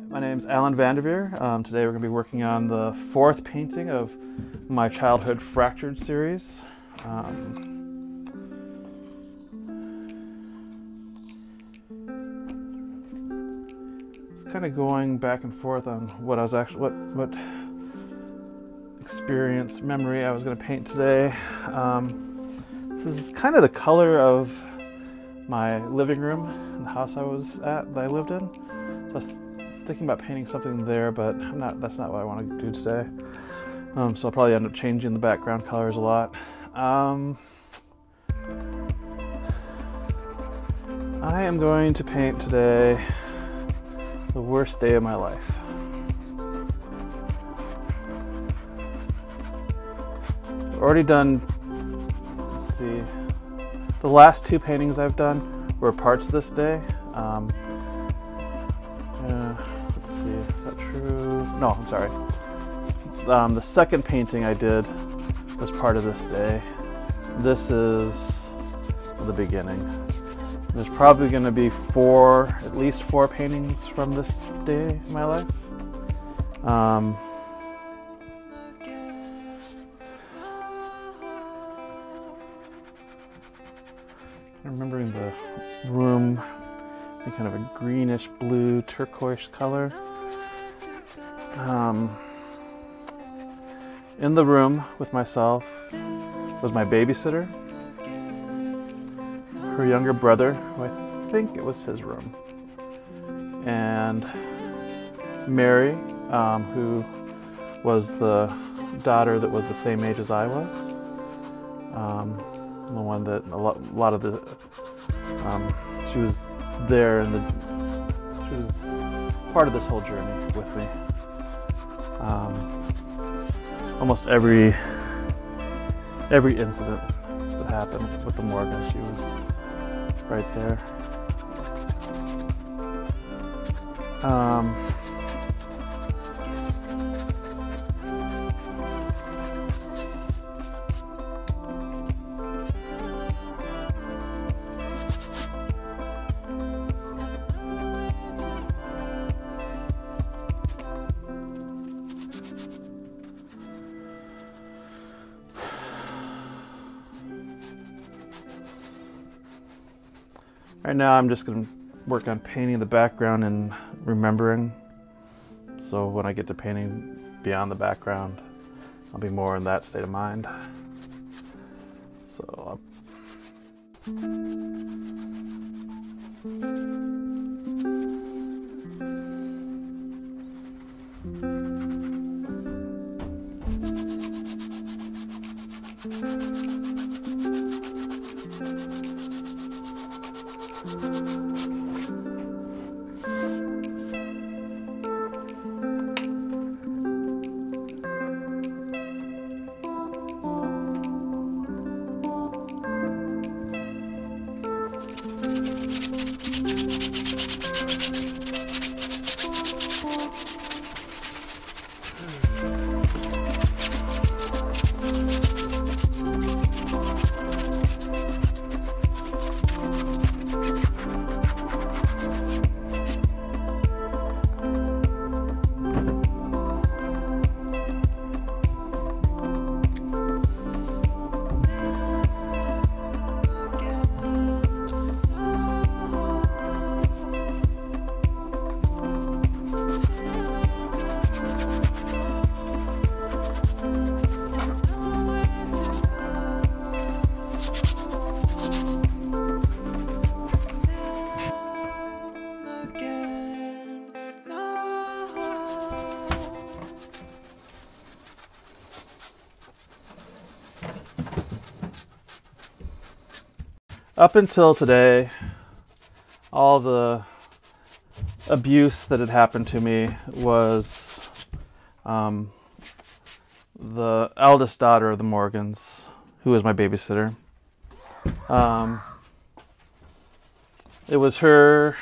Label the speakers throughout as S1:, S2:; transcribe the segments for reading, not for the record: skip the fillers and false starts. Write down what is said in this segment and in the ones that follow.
S1: My name's Allen Vandever. Today we're going to be working on the fourth painting of my Childhood Fractured series. Just kind of going back and forth on what I was actually, what experience, memory I was going to paint today. This is kind of the color of my living room in the house I was at, that I lived in. So I was thinking about painting something there, but that's not what I want to do today. So I'll probably end up changing the background colors a lot. I am going to paint today the worst day of my life. I've already done, let's see, the last two paintings I've done were parts of this day. Let's see, is that true? No, I'm sorry. The second painting I did was part of this day. This is the beginning. There's probably going to be at least four paintings from this day in my life. Remembering the room, kind of a greenish blue turquoise color. In the room with myself was my babysitter, her younger brother, who I think it was his room, and Mary, who was the daughter that was the same age as I was. The one that a lot of the she was there, and she was part of this whole journey with me. Almost every incident that happened with the Morgan, she was right there. Right now I'm just going to work on painting the background and remembering. So when I get to painting beyond the background, I'll be more in that state of mind. So up until today, all the abuse that had happened to me was the eldest daughter of the Morgans, who was my babysitter. It was her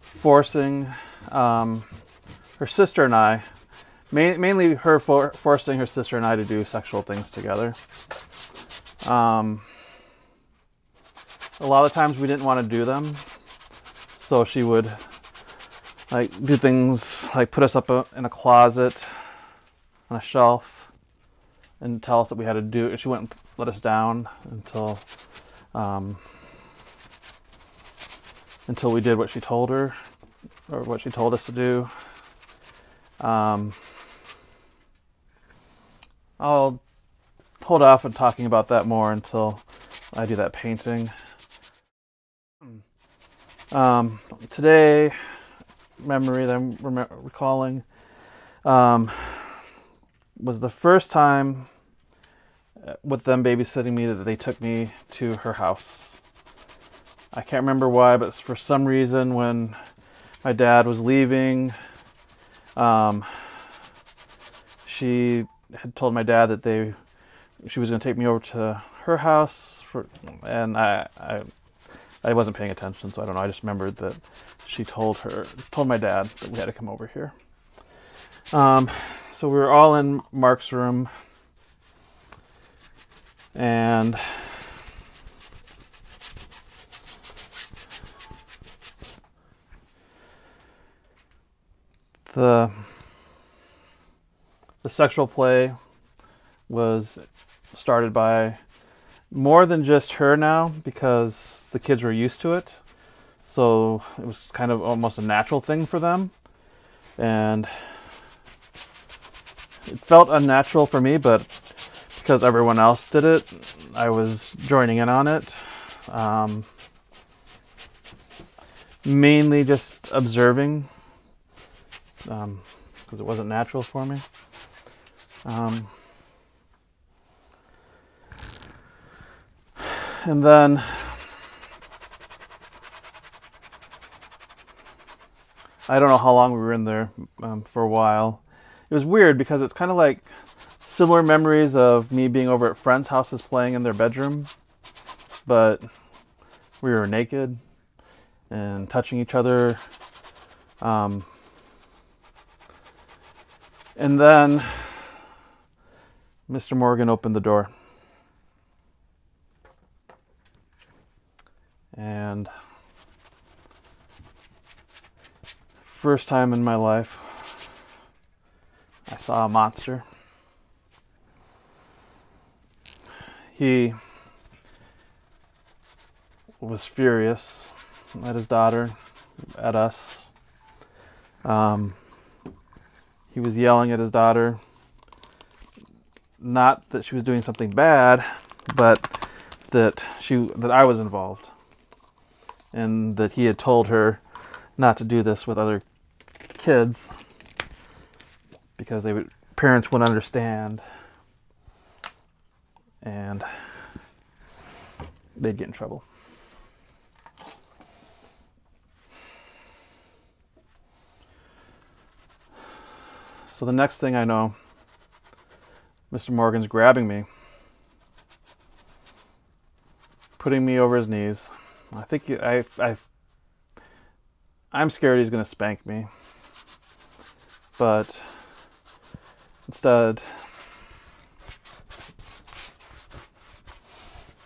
S1: forcing her sister and I, mainly her forcing her sister and I to do sexual things together. A lot of times we didn't want to do them, so she would like do things like put us up in a closet on a shelf and tell us that we had to do it. She wouldn't let us down until we did what she told her, or what she told us to do. I'll hold off on talking about that more until I do that painting. Today, memory that I'm recalling was the first time with them babysitting me that they took me to her house. I can't remember why, but for some reason when my dad was leaving, she had told my dad that she was going to take me over to her house, and I wasn't paying attention, so I don't know. I just remembered that she told my dad that we had to come over here. So we were all in Mark's room, and the sexual play was started by more than just her now, because the kids were used to it. So it was kind of almost a natural thing for them. And it felt unnatural for me, but because everyone else did it, I was joining in on it. Mainly just observing, because it wasn't natural for me. And then I don't know how long we were in there, for a while. It was weird because it's kind of like similar memories of me being over at friends' houses playing in their bedroom, but we were naked and touching each other. And then Mr. Morgan opened the door. And first time in my life, I saw a monster. He was furious at his daughter, at us. He was yelling at his daughter. Not that she was doing something bad, but that I was involved, and that he had told her not to do this with other kids because parents wouldn't understand, and they'd get in trouble. So the next thing I know, Mr. Morgan's grabbing me, putting me over his knees. I think I'm scared he's going to spank me, but instead,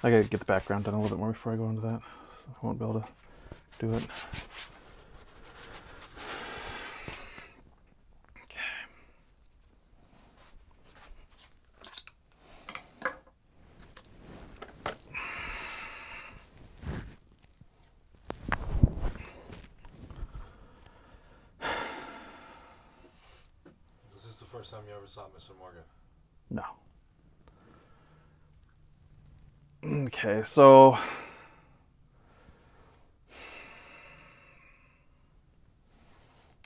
S1: I gotta get the background done a little bit more before I go into that. So I won't be able to do it.
S2: Was this the first time you ever saw Mr. Morgan?
S1: No. Okay, so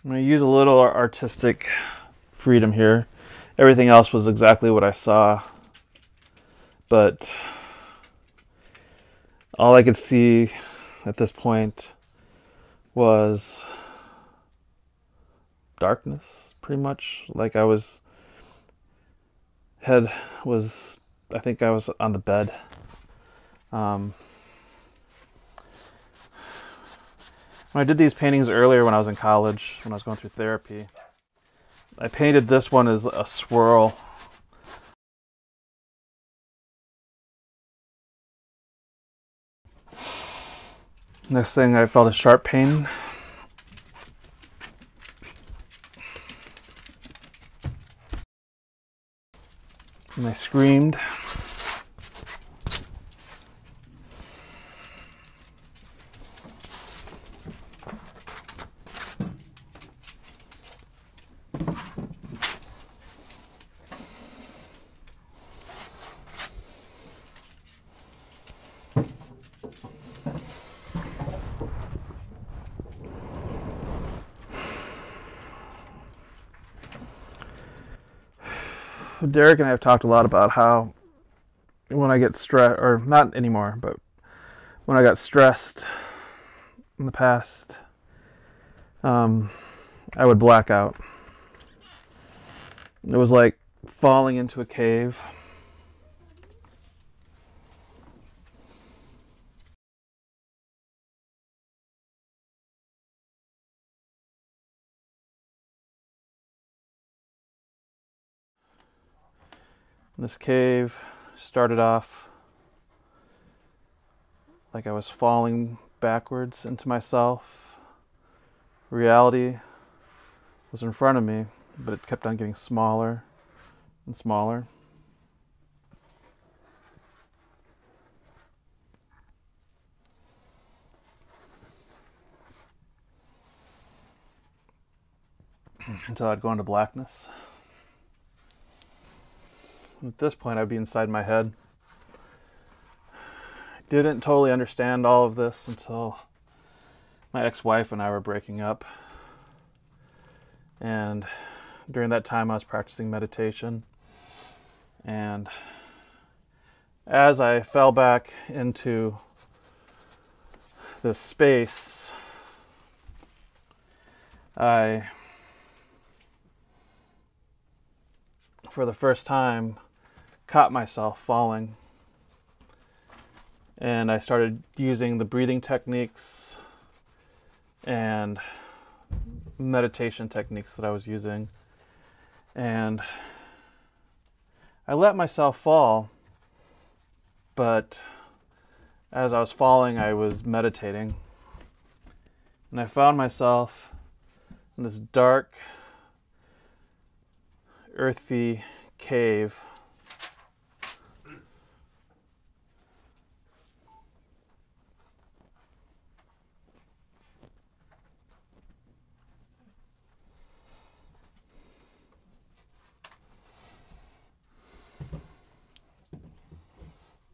S1: I'm going to use a little artistic freedom here. Everything else was exactly what I saw, but all I could see at this point was darkness, pretty much. Like I think I was on the bed. When I did these paintings earlier when I was in college, when I was going through therapy, I painted this one as a swirl. Next thing, I felt a sharp pain. and I screamed. Derek and I have talked a lot about how when I get stressed, or not anymore, but when I got stressed in the past, I would black out. It was like falling into a cave. This cave started off like I was falling backwards into myself. Reality was in front of me, but it kept on getting smaller and smaller. Until I'd go into blackness. At this point, I'd be inside my head. I didn't totally understand all of this until my ex-wife and I were breaking up. And during that time, I was practicing meditation. And as I fell back into this space, I, for the first time, caught myself falling. And I started using the breathing techniques and meditation techniques that I was using. And I let myself fall, but as I was falling, I was meditating. And I found myself in this dark, earthy cave.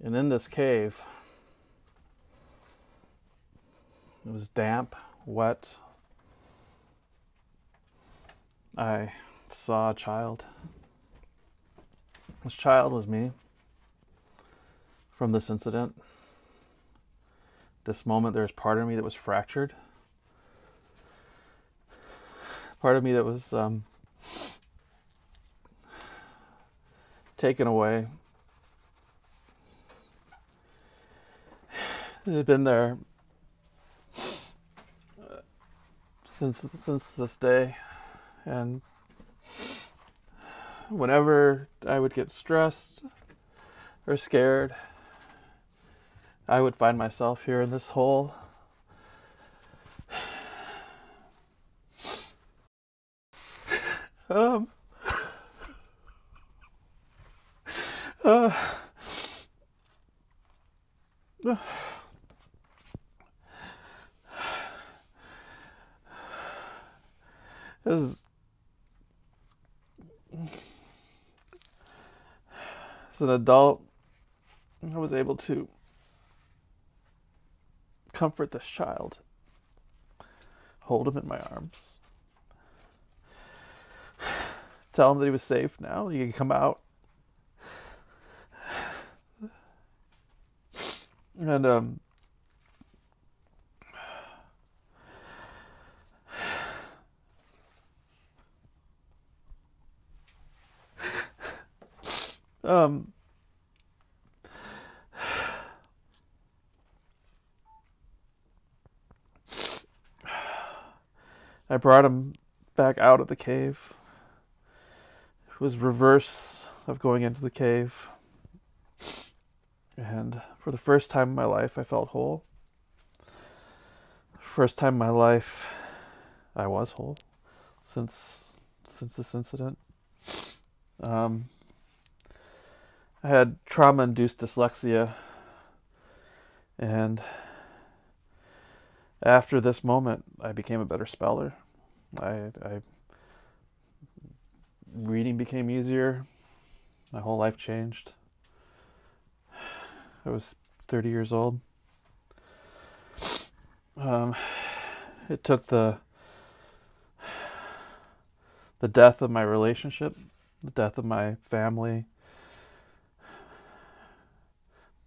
S1: And in this cave, it was damp, wet. I saw a child. This child was me from this incident. This moment, there was part of me that was fractured. Part of me that was taken away. It had been there since this day, and whenever I would get stressed or scared, I would find myself here in this hole. As an adult, I was able to comfort this child, hold him in my arms, tell him that he was safe now, he could come out. And I brought him back out of the cave. It was reverse of going into the cave. And for the first time in my life, I felt whole. First time in my life, I was whole since this incident. I had trauma-induced dyslexia, and after this moment, I became a better speller. Reading became easier. My whole life changed. I was 30 years old. It took the death of my relationship, the death of my family,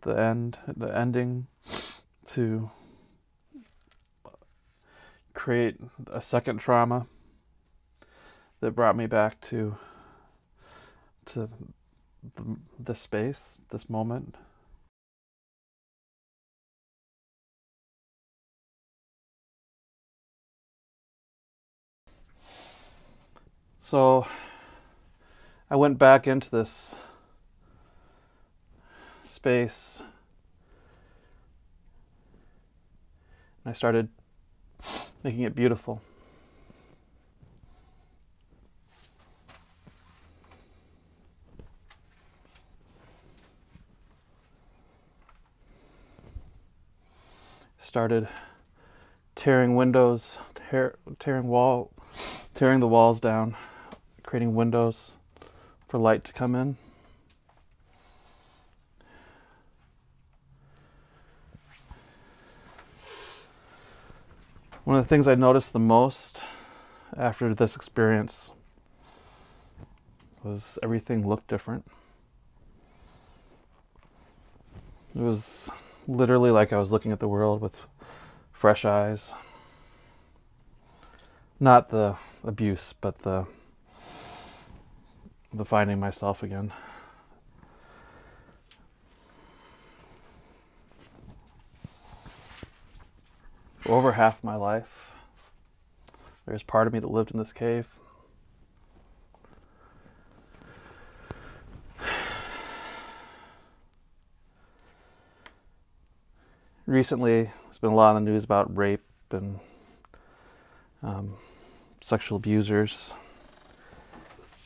S1: the ending, to create a second trauma that brought me back to this space, this moment. So I went back into this space and I started making it beautiful. Started tearing windows, tearing the walls down, creating windows for light to come in. One of the things I noticed the most after this experience was everything looked different. It was literally like I was looking at the world with fresh eyes. Not the abuse, but the finding myself again. For over half my life, there's part of me that lived in this cave. Recently, there's been a lot in the news about rape and sexual abusers,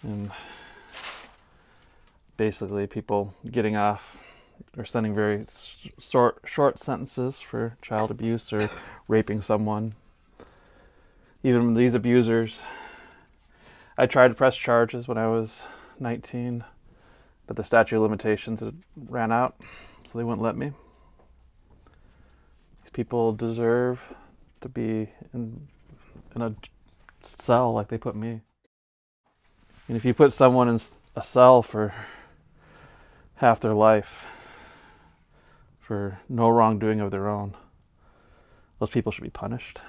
S1: and basically people getting off or sending very short sentences for child abuse or raping someone. Even these abusers, I tried to press charges when I was 19, but the statute of limitations had ran out, so they wouldn't let me. These people deserve to be in a cell like they put me. And if you put someone in a cell for half their life for no wrongdoing of their own, those people should be punished.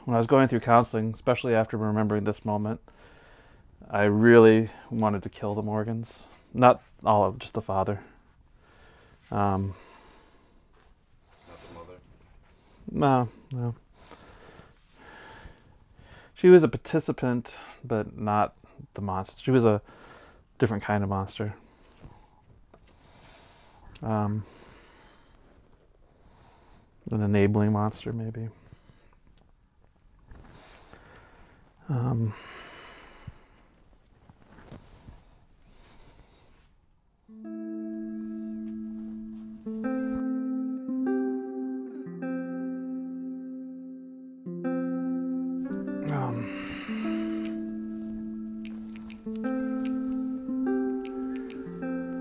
S1: When I was going through counseling, especially after remembering this moment, I really wanted to kill the Morgans. Not all of, just the father.
S2: Not the mother?
S1: No. She was a participant, but not the monster. She was a different kind of monster. An enabling monster, maybe.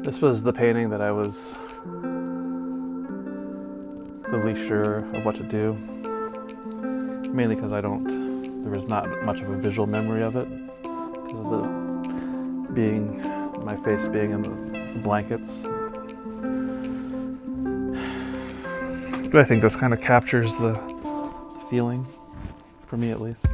S1: This was the painting that I was the least sure of what to do. Mainly because there was not much of a visual memory of it. Because of my face being in the blankets. But I think this kind of captures the feeling, for me at least.